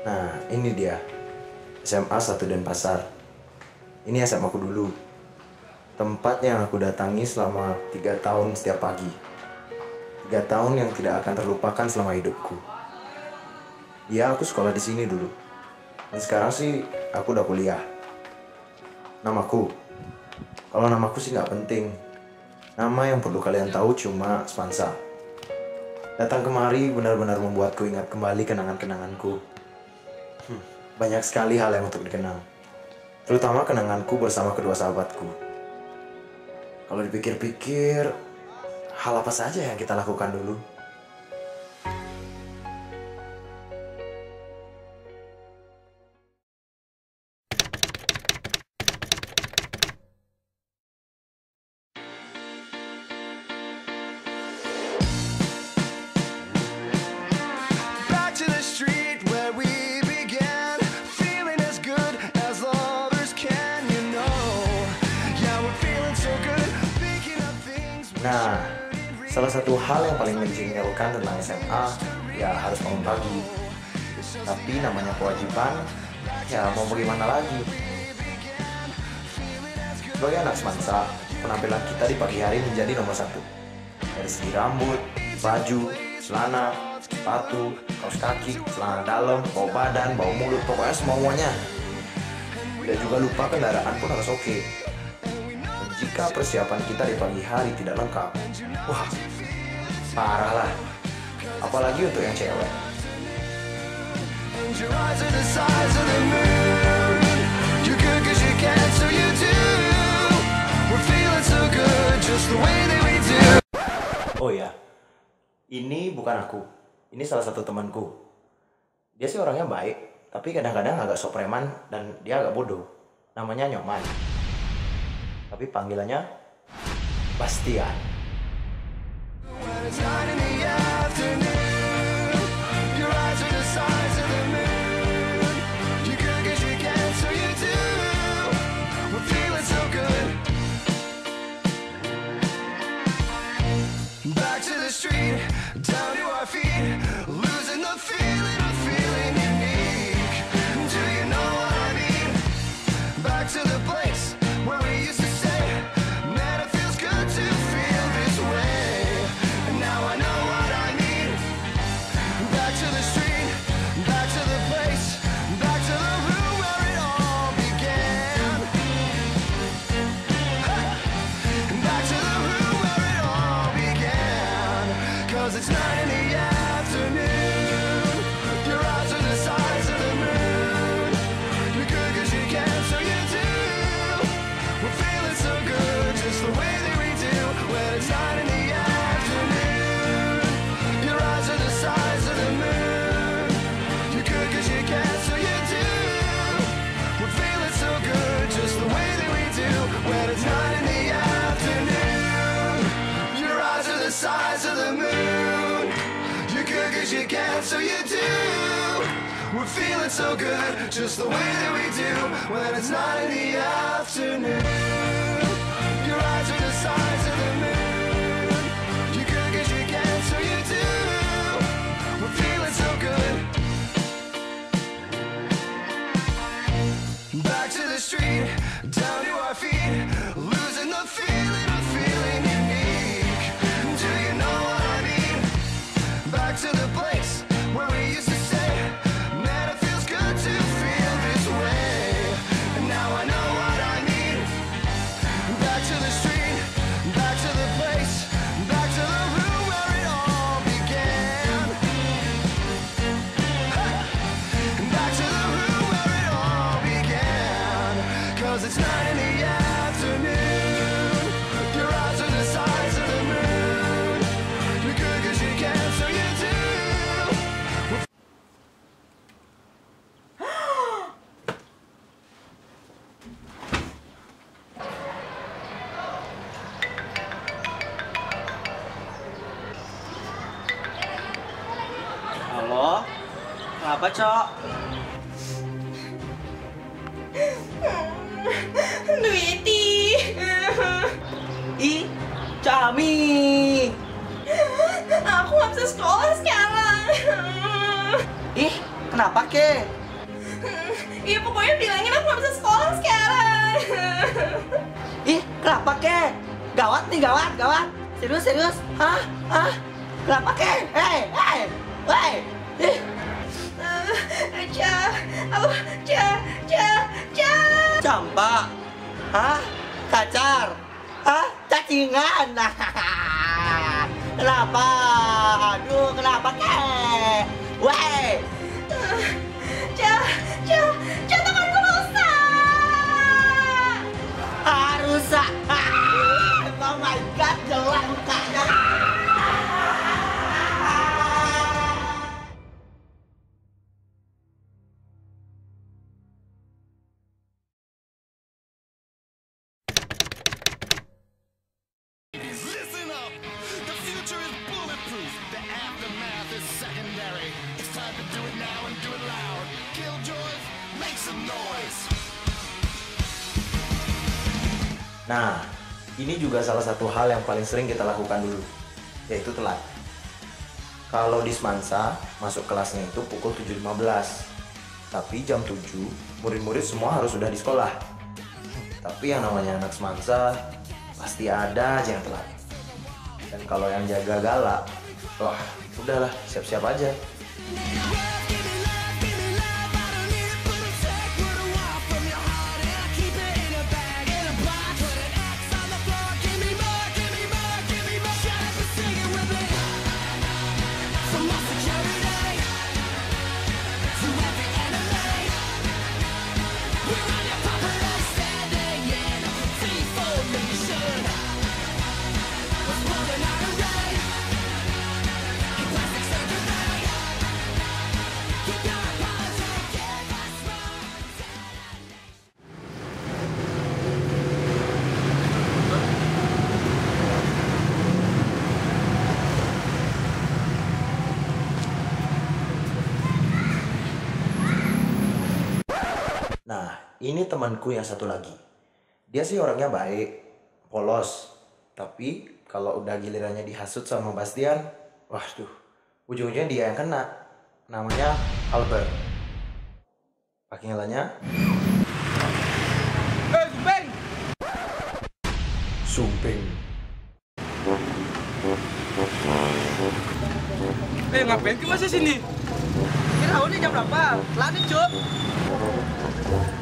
Nah, ini dia SMA 1 Denpasar. Ini SMA aku dulu. Tempat yang aku datangi selama 3 tahun setiap pagi. 3 tahun yang tidak akan terlupakan selama hidupku. Ya, aku sekolah di sini dulu. Dan sekarang sih aku udah kuliah. Namaku. Kalau namaku sih nggak penting. Nama yang perlu kalian tahu cuma Spansa. Datang kemari benar-benar membuatku ingat kembali kenangan-kenanganku. Banyak sekali hal yang untuk dikenang. Terutama kenanganku bersama kedua sahabatku. Kalau dipikir-pikir, hal apa saja yang kita lakukan dulu? Nah, salah satu hal yang paling menjengkelkan tentang SMA, ya harus bangun pagi. Tapi namanya kewajiban, ya mau bagaimana lagi? Sebagai anak Semansa, penampilan kita di pagi hari menjadi nomor 1. Dari segi rambut, baju, celana, sepatu, kaos kaki, celana dalam, bau badan, bau mulut, pokoknya semuanya. Dan juga lupa kendaraan pun harus oke. Jika persiapan kita di pagi hari tidak lengkap, wah, parah lah. Apalagi untuk yang cewek. Oh ya, ini bukan aku. Ini salah satu temanku. Dia sih orangnya baik, tapi kadang-kadang agak sok preman dan dia agak bodoh. Namanya Nyoman. Tapi panggilannya Bastian. You can, so you do. We're feeling so good, just the way that we do when it's not in the afternoon. Your eyes are the size of the moon. You could, 'cause you can, so you do. We're feeling so good. Back to the street, down to our feet, losing the feeling of feeling unique. Do you know what I mean? Back to the place where we used to say, man, it feels good to feel this way. And now I know what I mean. Back to the street, back to the place, back to the room where it all began. Back to the room where it all began. 'Cause it's 9 in the afternoon. Your eyes are the size of the moon. You're good 'cause you can, so you do. Halo, kenapa, Cok? Duiti. Ih, Cami. Aku nggak bisa sekolah sekarang. Ih, Kenapa ke? Iya pokoknya bilangin aku gak bisa sekolah sekarang. Ih, kenapa ke? Gawat nih, gawat. Serius? Hah? Kenapa ke? Hei. Ih. Campak. Hah? Kacar. Hah? Cacingan. Kenapa? Aduh, kenapa ke? Weh. Tanganku rusak. Rusak. Oh my god, jelas mukanya. Listen up! The future is bulletproof. The aftermath is secondary. It's time to do it now and do it loud. Killjoys, make some noise. Nah, ini juga salah satu hal yang paling sering kita lakukan dulu, yaitu telat. Kalau di Semansa, masuk kelasnya itu pukul 7.15. Tapi jam 7, murid-murid semua harus sudah di sekolah. Tapi yang namanya anak Semansa, pasti ada aja yang telat. Dan kalau yang jaga gala, wah udahlah, siap-siap aja. Nah, ini temanku yang satu lagi. Dia sih orangnya baik, polos. Tapi kalau udah gilirannya dihasut sama Bastian, waduh, ujung-ujungnya dia yang kena. Namanya Albert. Panggilannya? Sumping. Ngapain ke masih sini? Kira ini jam berapa? Telat nih, Cuk.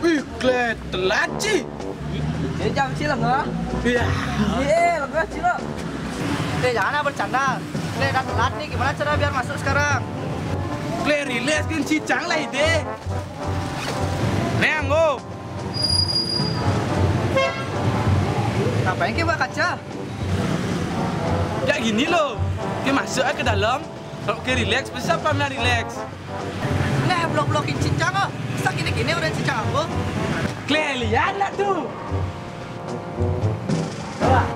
Wih, Klet, telat sih. Ini jam cilok nggak? Iya. Iya, lebih cilok. Jangan bercanda. Udah telat nih, gimana cara biar masuk sekarang? Klet, relax kan cicang lah ide. Neng, go. Ngapain ke kaca? Ya gini loh. Kita masuk aja ke dalam. Kalau ke relax, bisa apa mana relax? Nah, blok-blokin cincang kok. Bisa gini-gini udah cincang aku. Klet, lihat lah tuh. Coba.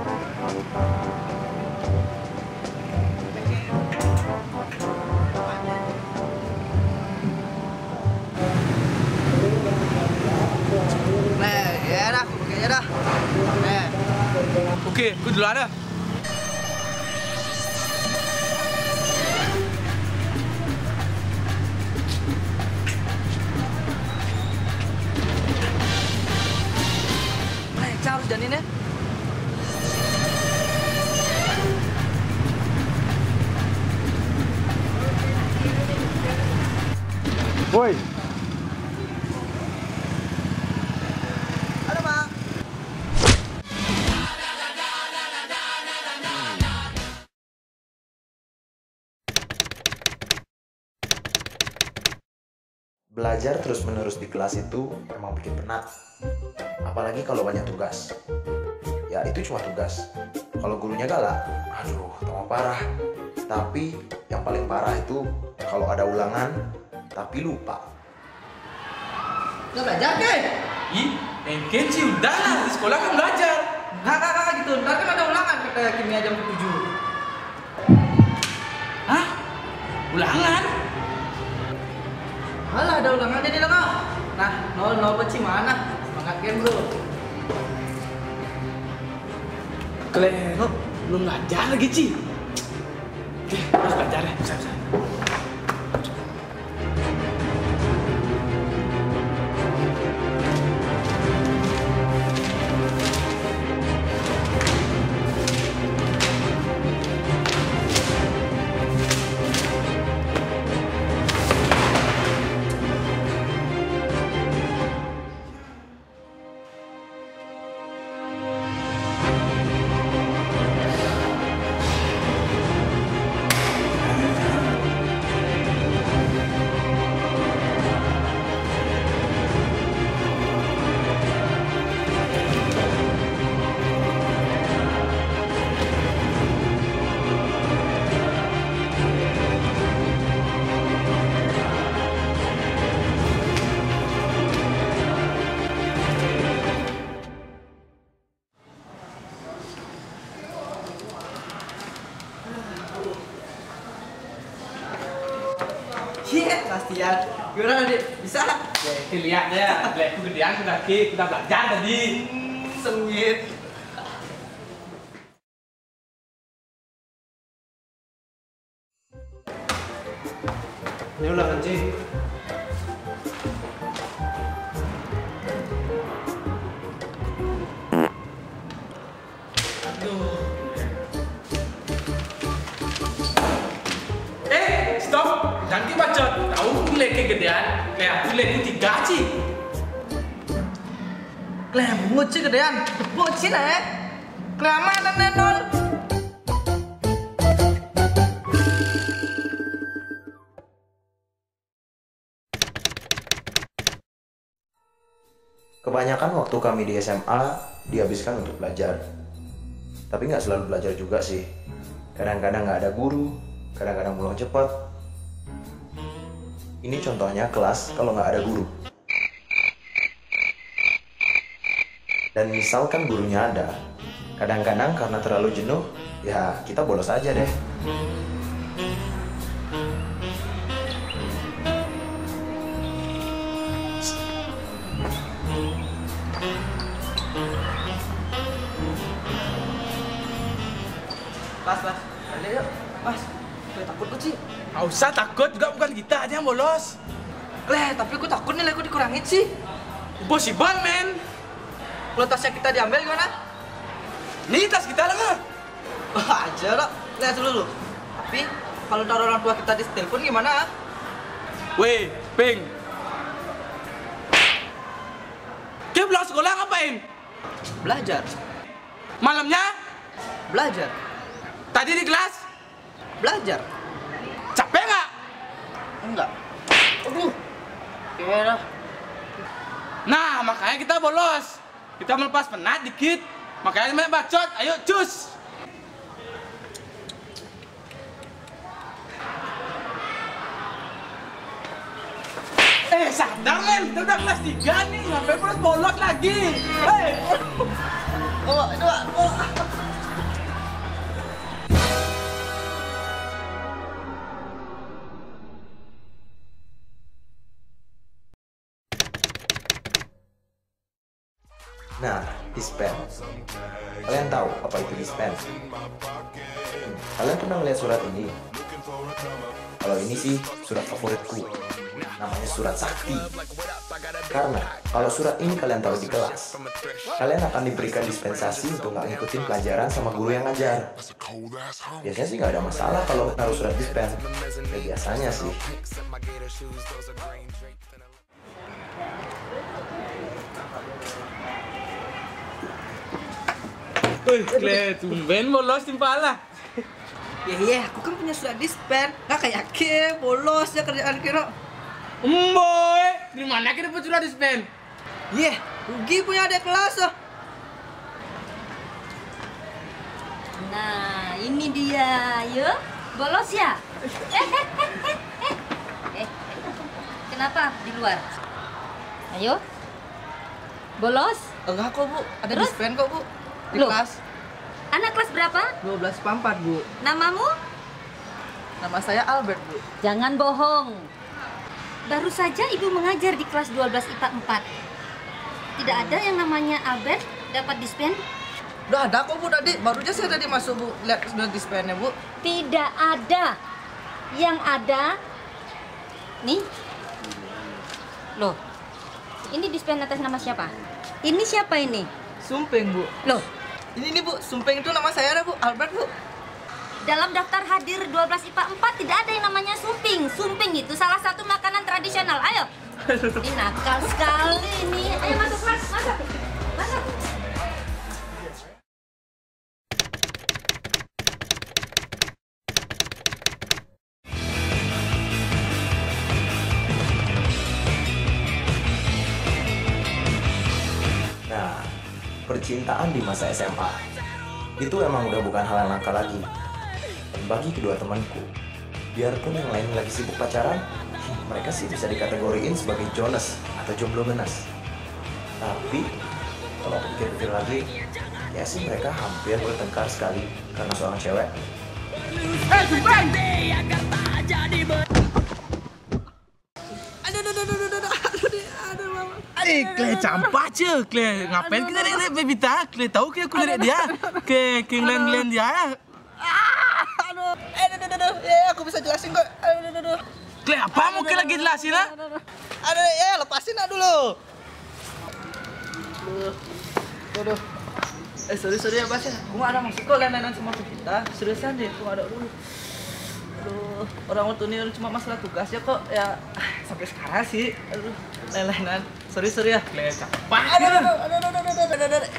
Nah, ya dah, aku pakai aja dah. Nah. Oke, aku duluan dah. Harus janin ya. Woi. Halo, Pak. Belajar terus-menerus di kelas itu emang bikin penat. Apalagi kalau banyak tugas. Ya itu cuma tugas. Kalau gurunya galak, aduh tambah parah. Tapi yang paling parah itu kalau ada ulangan tapi lupa. Nggak belajar, ke? Ih, mungkin sih udah lah. Di sekolah kan belajar. Nggak gitu. Ntar kan ada ulangan kata kimia jam 7. Hah? Ulangan? Alah, ada ulangan jadi lah kok. Nah, 0 beci mana? Semangat game bro. Klet, belum belajar lagi, Ci. Oke, harus belajar ya. Bisa. Iya, pastian. Gimana dik? Bisa? Lihat ya, lekku gedean sudah belajar tadi. Sengit. Ini ulangan Ci. Stop! Jangan dibacot. Tahu lekku gedean, aku lekku 3 Ci. Bungut sih gedean. Bungut sih nek. Kelamaan nenol. Kebanyakan waktu kami di SMA dihabiskan untuk belajar. Tapi nggak selalu belajar juga sih. Kadang-kadang nggak ada guru, kadang-kadang pulang cepat. Ini contohnya kelas kalau nggak ada guru. Dan misalkan gurunya ada, kadang-kadang karena terlalu jenuh, ya kita bolos aja deh. Pas. Balik yuk. Mas, gue takut kok sih. Nggak usah takut, juga bukan kita aja yang bolos. Tapi gue takut nih aku dikurangin sih. Impossible, men. Kalau tasnya kita diambil gimana? Nih tas kita lah nggak? Wah, aja lah. Dulu. Tapi kalau taruh orang tua kita di telepon gimana? Weh, Ping. Dia pulang sekolah ngapain? Belajar. Malamnya? Belajar. Tadi di kelas? Belajar. Capek nggak? Enggak. Aduh. Kira. Nah, makanya kita bolos. Kita melepas penat dikit. Makanya banyak bacot. Ayo, cus. Sadar, men. Kita udah kelas 3 nih. Ngapain bolos lagi? Hei. Dua. Nah, dispen. Kalian tahu apa itu dispen? Kalian pernah melihat surat ini? Kalau ini sih surat favoritku. Namanya surat sakti. Karena kalau surat ini kalian taruh di kelas, kalian akan diberikan dispensasi untuk nggak ngikutin pelajaran sama guru yang ngajar. Biasanya sih nggak ada masalah kalau naruh surat dispen. Ya biasanya sih. Wih, tumben bolos timpalah. Ya, aku kan punya surat dispen. Nggak kayak ke bolos ya kerjaan kira. Boy, di mana kita dapat surat dispen? Rugi punya adik kelas. Nah, ini dia, yuk. Bolos ya? Kenapa di luar? Ayo. Bolos? Enggak kok, Bu. Ada Terus? dispen kok, Bu. Di Loh. kelas Anak kelas berapa? 12 IPA 4, Bu. Namamu? Nama saya Albert, Bu. Jangan bohong. Baru saja Ibu mengajar di kelas 12 IPA 4. Tidak ada yang namanya Albert dapat dispen? Udah ada kok, Bu, tadi. Baru aja saya tadi masuk, Bu. Lihat sudah dispennya, Bu. Tidak ada. Yang ada nih. Loh. Ini dispen atas nama siapa? Ini siapa ini? Sumpeng, Bu. Loh, Ini nih, Bu. Sumpeng itu nama saya ada, Bu. Albert, Bu. dalam daftar hadir 12 IPA 4 tidak ada yang namanya sumping. Sumping itu salah satu makanan tradisional. Ayo. Ini nakal sekali ini. Ayo masuk, Mas. Masuk. Masuk. Nah, percintaan di masa SMA itu emang udah bukan hal yang langka lagi. Dan bagi kedua temanku, biarpun yang lain lagi sibuk pacaran, mereka sih bisa dikategoriin sebagai Jonas atau jomblo ngenas. Tapi kalau aku pikir-pikir lagi, ya sih mereka hampir bertengkar sekali karena seorang cewek. Kle campak je. Kle ngapain kita lihat Bebita? Kle tahu ke aku lihat dia. Ke ngelen dia. Aduh. Aduh. Ya, aku bisa jelasin kok. Aduh. Kle apa mau ke lagi jelasin lah? Aduh, ya lepasin lah dulu. Aduh. Sorry ya Bas ya. Aku nggak ada maksud kok lain-lainan sama kita. Seriusan deh, aku nggak ada dulu. Aduh, orang waktu ini cuma masalah tugas ya kok. Ya sampai sekarang sih. Aduh, lain-lainan. Sorry ya. Kle campak. Aduh.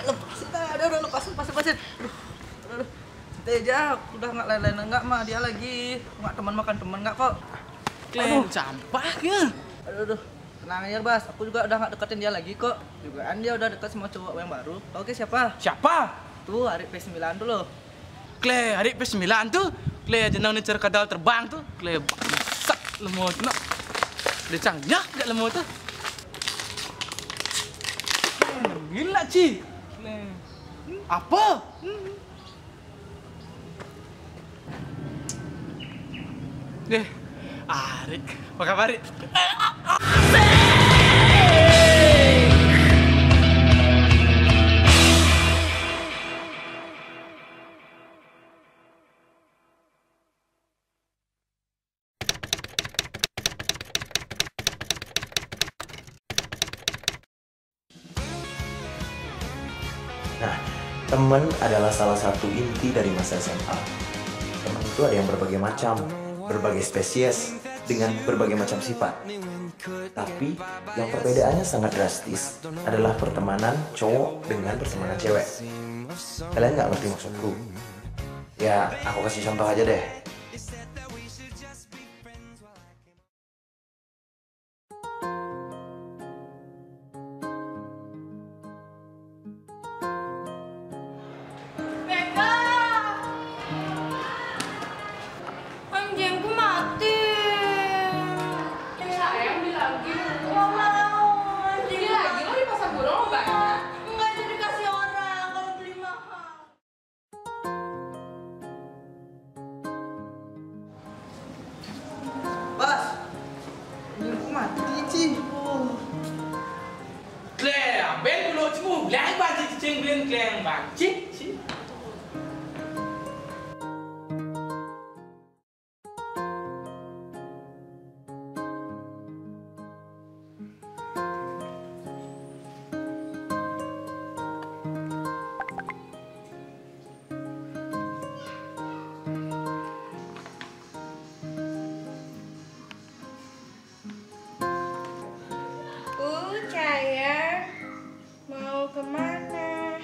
Lepasin lah. Aduh, lepasin. Aduh. Santai aja, udah nggak lain-lainan nggak mah dia lagi. Nggak teman makan teman nggak kok. Kle campak ya. Aduh. Tenang aja Bas, aku juga udah nggak deketin dia lagi kok. Juga kan dia udah deket sama cowok yang baru. Oke siapa? Siapa? Tuh Arik P9 tuh loh. Kle Arik P9 tuh. Kle jenang ni cara kadal terbang tuh. Kle bangsat lemot nak. Dia canggih gak lemot tuh. Gila Ci. Kle. Apa? Deh, Arik. Apa kabar, Arik? Nah, teman adalah salah satu inti dari masa SMA. Teman itu ada yang berbagai macam, berbagai spesies, dengan berbagai macam sifat. Tapi, yang perbedaannya sangat drastis adalah pertemanan cowok dengan pertemanan cewek. Kalian nggak ngerti maksudku? Ya, aku kasih contoh aja deh. Mega. Anjingku mati. Sayang bilang gitu. Nggak mau. Anjing lagi lo di pasar burung lo banyak. Nggak jadi kasih orang kalau beli mahal. Bas, anjingku mati Ci. Kle, ben dulu cipu. Bilang baca cicing ben kle baca. Cahaya mau kemana?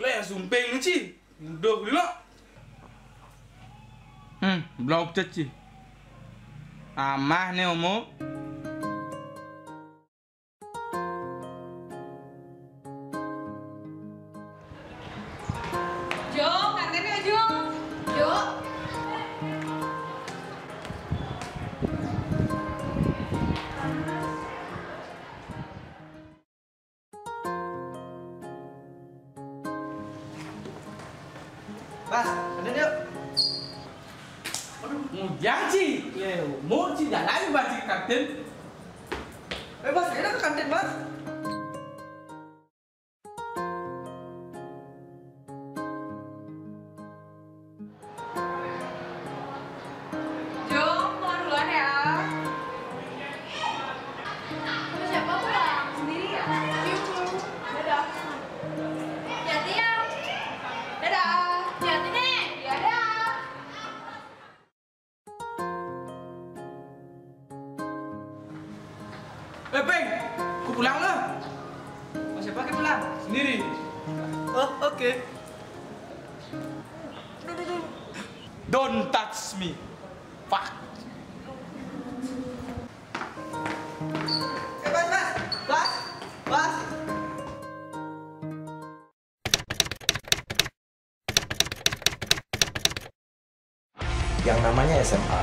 Kle sumpeng lu Ci. Mudah dulu. Belum Ci. Amah nih omo. Jo, kangennya Jo. Jo. Bas, kantin yuk. Mujang Ci. Kle umur Ci jalan baca kantin. Bas, ayo ke kantin Bas. Jo, pulang duluan ya. Siapa pulang? Sendiri ya? Dadah. Hati-hati ya. Dadah. Hati-hati nih. Dadah. Peng, aku pulang lah. Mau siapa yang pulang? Sendiri. Oh, oke. Don't touch me. Fuck. Bas. namanya SMA,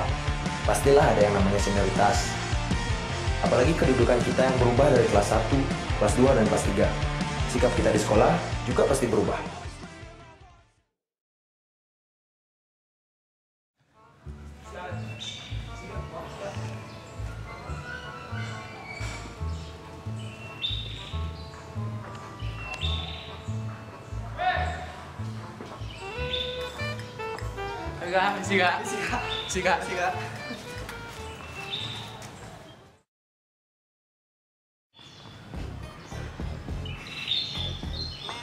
pastilah ada yang namanya senioritas. Apalagi kedudukan kita yang berubah dari kelas 1, kelas 2, dan kelas 3. Sikap kita di sekolah juga pasti berubah. Siga.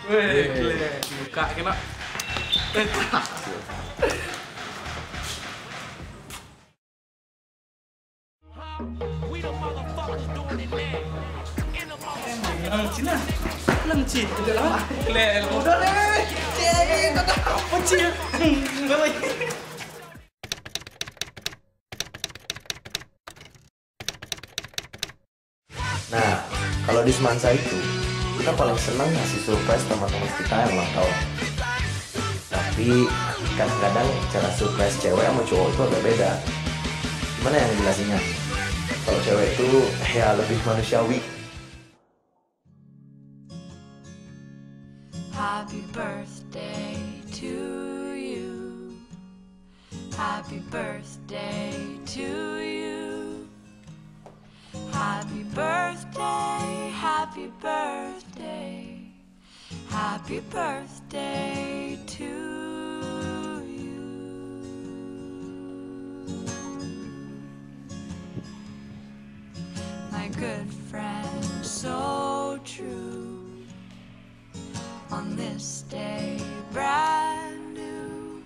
Weh, buka kena. Cina, lang Ci. Udah deh. Apa Ci? Nah, kalau di Semansa itu, kita paling senang ngasih surprise teman-teman kita yang ulang tahun. Tapi kadang-kadang cara surprise cewek sama cowok itu agak beda. Gimana yang jelasinnya? Kalau cewek itu ya lebih manusiawi. Happy birthday to you. Happy birthday to you. Happy birthday, happy birthday. Happy birthday to you. My good friend, so true. On this day, brand new,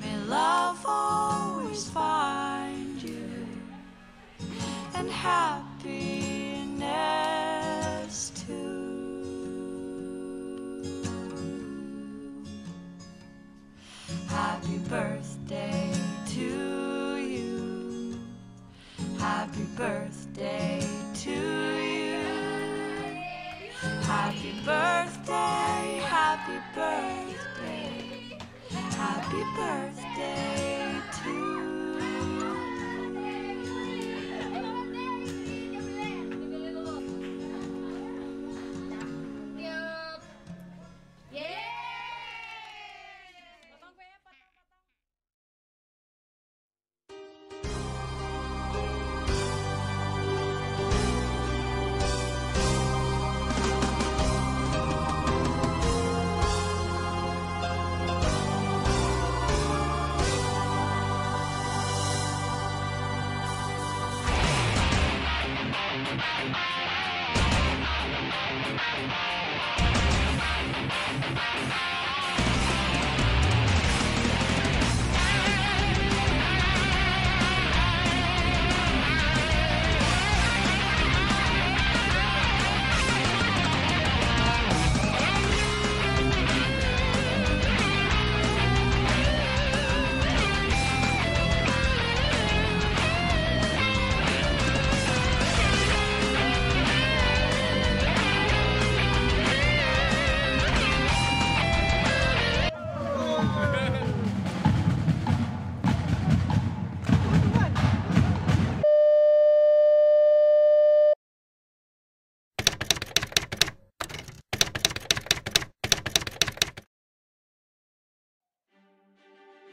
may love always find you, and happiness too. Happy birthday to you. Happy birthday to you. Happy birthday, happy birthday, happy birthday to you.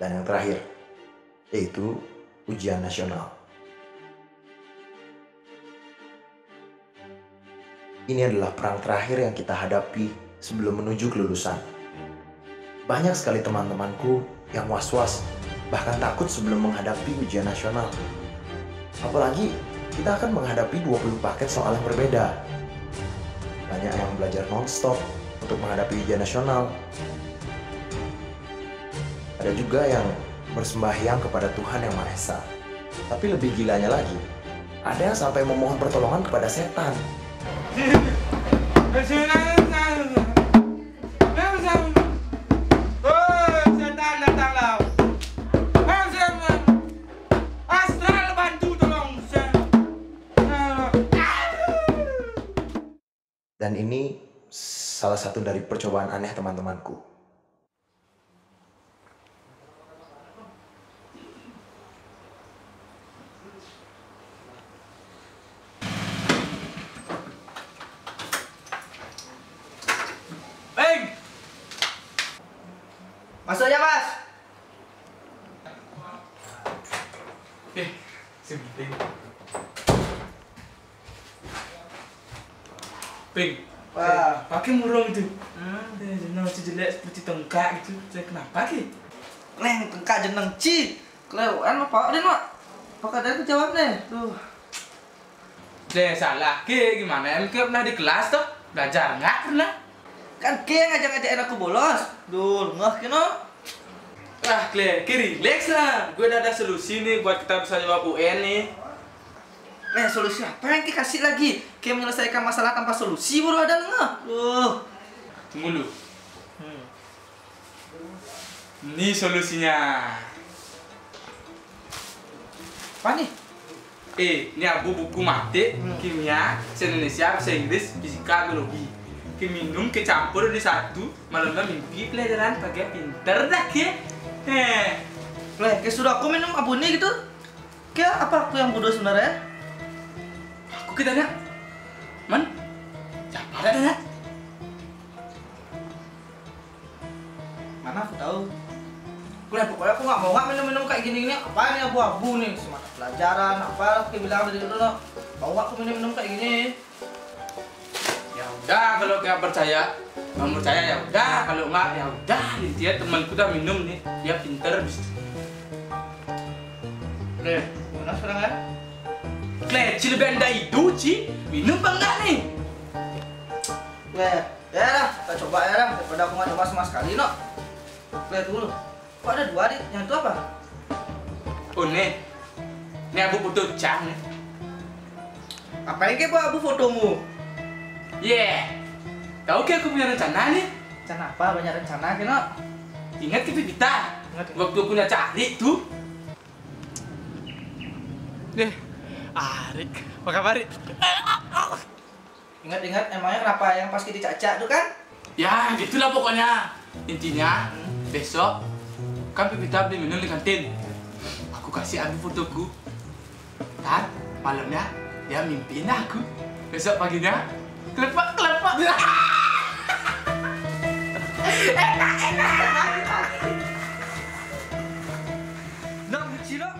Dan yang terakhir, yaitu ujian nasional. Ini adalah perang terakhir yang kita hadapi sebelum menuju kelulusan. Banyak sekali teman-temanku yang was-was, bahkan takut sebelum menghadapi ujian nasional. Apalagi kita akan menghadapi 20 paket soal yang berbeda. Banyak yang belajar non-stop untuk menghadapi ujian nasional. Ada juga yang bersembahyang kepada Tuhan Yang Maha Esa. Tapi lebih gilanya lagi, ada yang sampai memohon pertolongan kepada setan. Setan datanglah. Astral bantu tolong. Dan ini salah satu dari percobaan aneh teman-temanku. Masuk aja, Mas. Simping. Ping. Wah. Pakai murung itu. Jenang si jelek seperti tengkak gitu. Saya kenapa ki? Neng, tengkak jeneng ci. Kelewatan apa? Den, Mak. Pakai dari jawab nih. Tuh. Salah ki gimana? Em pernah di kelas tuh belajar nggak pernah? Kan ke yang ngajak-ngajakin aku bolos. Duh, ngeh kino. Relax lah. Gue udah ada solusi nih buat kita bisa jawab UN nih. Solusi apa yang dikasih lagi? Kayak menyelesaikan masalah tanpa solusi baru ada ngeh. Tunggu dulu. Ini solusinya. Apa nih? Ini abu buku mate, kimia, bahasa Indonesia, bahasa Inggris, fisika, biologi. Minum kecampur di satu, malamnya mimpi pelajaran pakai pinter dah ke. Kayak sudah aku minum abu ini gitu. Kayak apa aku yang bodoh sebenarnya? Aku kita tanya, Man, siapa ada tanya? Mana aku tahu. Pokoknya aku nggak mau minum kayak gini-gini. Apa ini abu-abu nih? Semata pelajaran, apa? Kayak bilang dari dulu, mau aku minum kayak gini. Ya udah, kalau nggak percaya, ya udah. Kalau nggak, ya udah. Dia temanku udah minum nih, dia pinter. Gimana sekarang ya? Kecil benda itu, Ci. Minum apa enggak nih? Ya lah, kita coba ya lah. Daripada aku nggak coba sama sekali, no. Lihat dulu. Kok ada dua nih? Yang itu apa? Oh, nih abu foto Cang nih. Apa yang kayak abu fotomu? Tahu ke aku punya rencana nih? Rencana apa? Banyak rencana, Kino. Ingat ke Pipita? Waktu aku punya cari tuh. Arik, apa kabar? Ingat-ingat, emangnya kenapa yang pas kita caca tuh kan? Ya, gitulah pokoknya. Intinya, besok kan Pipita beli minum di kantin. Aku kasih abu fotoku. Dan malamnya dia mimpiin aku. Besok paginya kelepak. Enak. Nah, buci dong.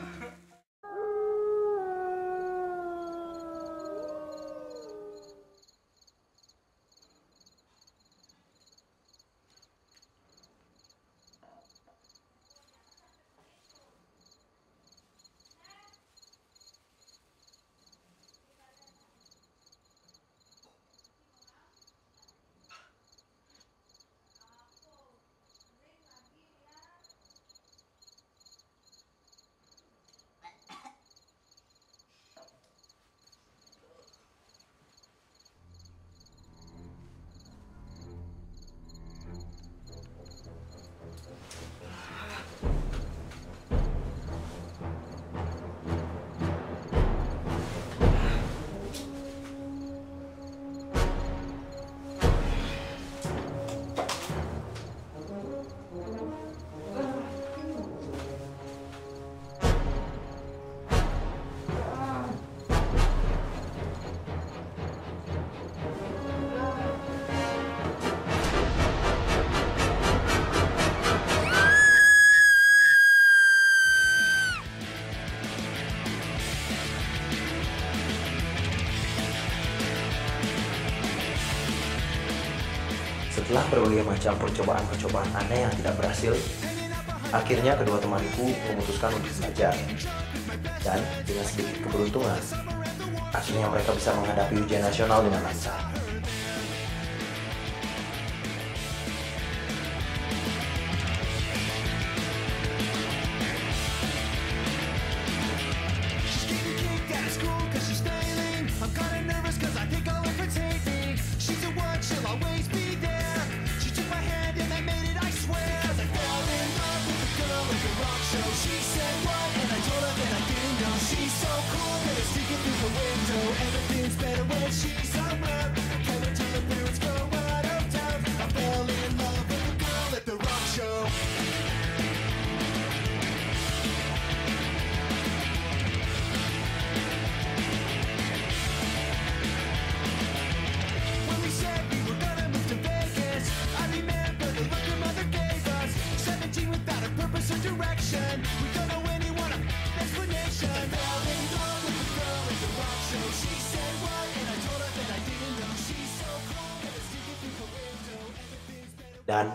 Setelah berbagai macam percobaan aneh yang tidak berhasil, akhirnya kedua temanku memutuskan untuk belajar. Dan dengan sedikit keberuntungan, akhirnya mereka bisa menghadapi ujian nasional dengan lancar. Dan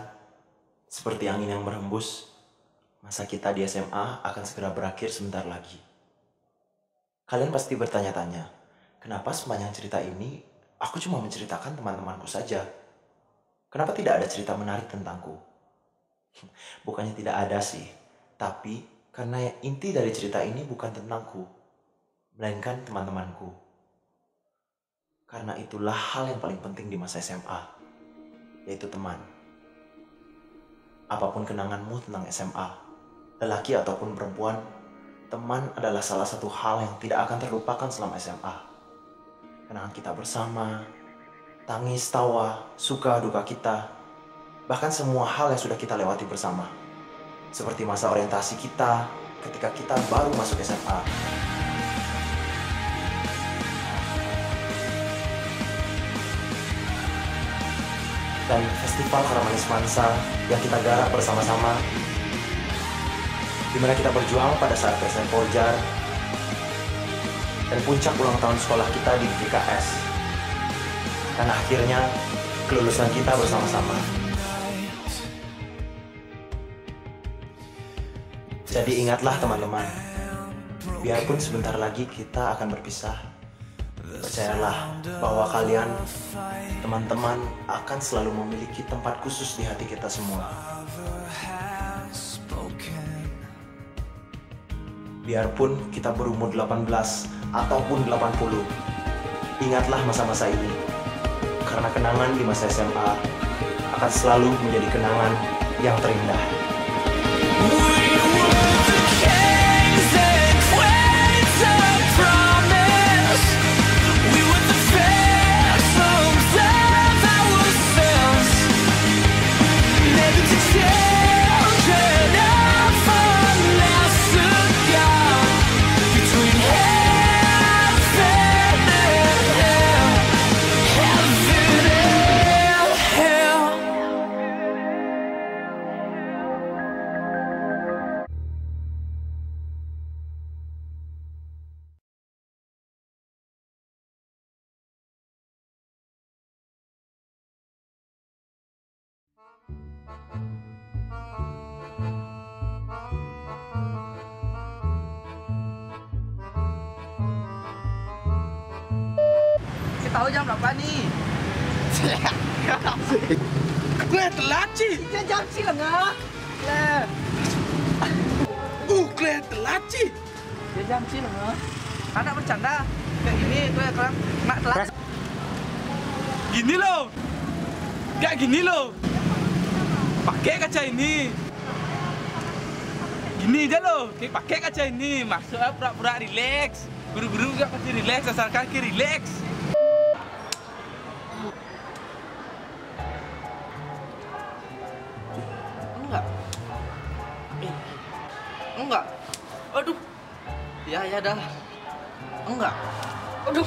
seperti angin yang berhembus, masa kita di SMA akan segera berakhir sebentar lagi. Kalian pasti bertanya-tanya, kenapa sepanjang cerita ini aku cuma menceritakan teman-temanku saja? Kenapa tidak ada cerita menarik tentangku? Bukannya tidak ada sih, tapi karena inti dari cerita ini bukan tentangku, melainkan teman-temanku. Karena itulah hal yang paling penting di masa SMA, yaitu teman. Apapun kenanganmu tentang SMA, lelaki ataupun perempuan, teman adalah salah satu hal yang tidak akan terlupakan selama SMA. Kenangan kita bersama, tangis, tawa, suka, duka kita, bahkan semua hal yang sudah kita lewati bersama. Seperti masa orientasi kita ketika kita baru masuk SMA. Dan festival Karamanis Mansa yang kita garap bersama-sama, di mana kita berjuang pada saat PSN Porjar, dan puncak ulang tahun sekolah kita di GKS, dan akhirnya kelulusan kita bersama-sama. Jadi ingatlah teman-teman, biarpun sebentar lagi kita akan berpisah, percayalah bahwa kalian, teman-teman, akan selalu memiliki tempat khusus di hati kita semua. Biarpun kita berumur 18 ataupun 80, ingatlah masa-masa ini. Karena kenangan di masa SMA akan selalu menjadi kenangan yang terindah. Tahu jam berapa nih? Gue telat sih. Jam sih lengah. Gue telat sih. Jam sih lengah. Anak bercanda. Kayak gini gue kalau nggak telat. Gini loh. Gak gini loh. Pakai kaca ini. Gini aja loh. Pakai kaca ini. Maksudnya pura-pura relax. Guru-guru gak pasti relax. Asal kaki relax. Enggak. Aduh. Ya dah. Enggak. Aduh.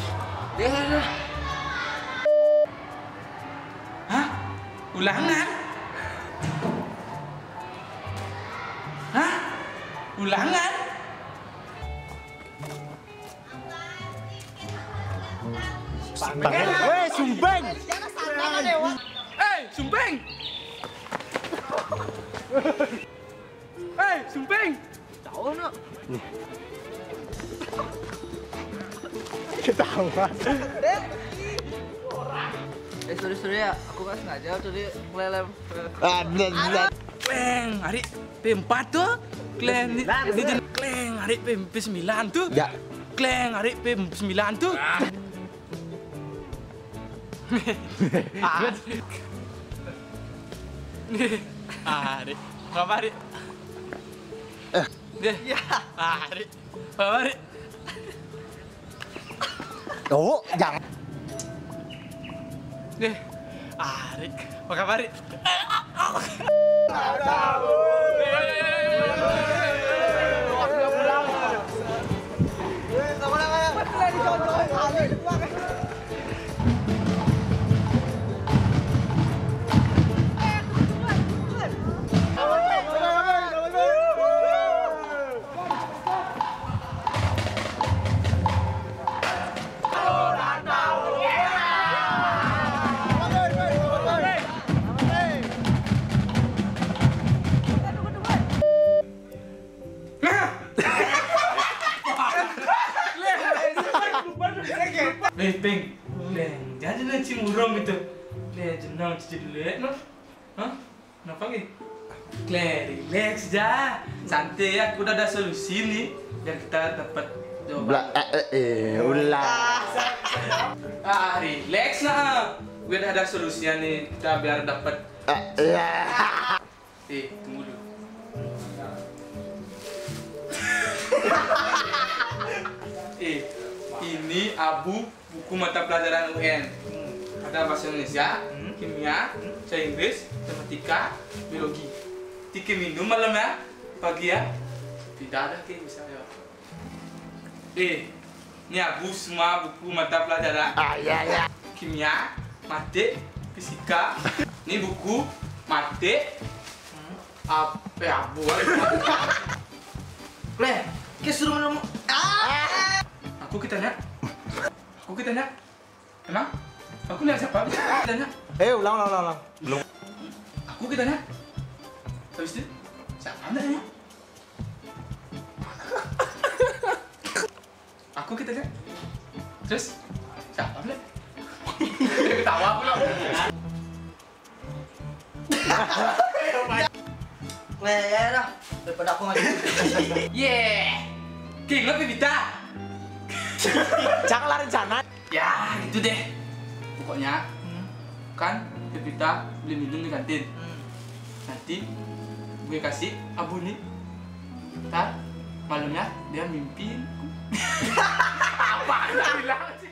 Ya dah. Hah? Ulangan? Hah? Ulangan? Weh, Sumbeng! Sumbeng! Sumbeng! Tahu nak. Ketahuan. Sorry ya, aku nggak sengaja tadi melelem. Kleng, hari P4 tuh. Kleng, kleng, hari P9 tuh. Ya. Kleng, hari P9 tuh. Hari, apa hari? Ya. Hari, apa hari? Oh, jangan. Hari, apa kabar? burung gitu. Le jenang cuci dulu ya, no? Hah? Kenapa nih? Kle, relax aja. Santai ya, aku udah ada solusi nih biar kita dapat jawaban. Ulah. Relax nah. Gue udah ada solusinya nih, kita biar dapat. Tunggu dulu. Ini Abu buku mata pelajaran UN. Ada bahasa Indonesia, kimia, bahasa Inggris, matematika, biologi. Tiga minum malam ya, pagi ya. Tidak ada kayak misalnya. Ini Abu semua buku mata pelajaran. Kimia, mate, fisika. Ini buku mate. Apa ya Abu? Le, kayak suruh minum. Aku kitanya. Emang? Aku lihat siapa? Kitanya. Ulang. Belum. Aku kitanya. Habis itu siapa namanya? Aku kitanya. Terus siapa boleh? Ketawa aku loh. Le, ya dah. Daripada aku ngajak. King lebih Vita. Janganlah rencana. Ya, gitu deh. Pokoknya kan Pevita beli minum di kantin. Nanti gue kasih Abu nih. Ntar malamnya dia mimpiin. Apaan bilang sih?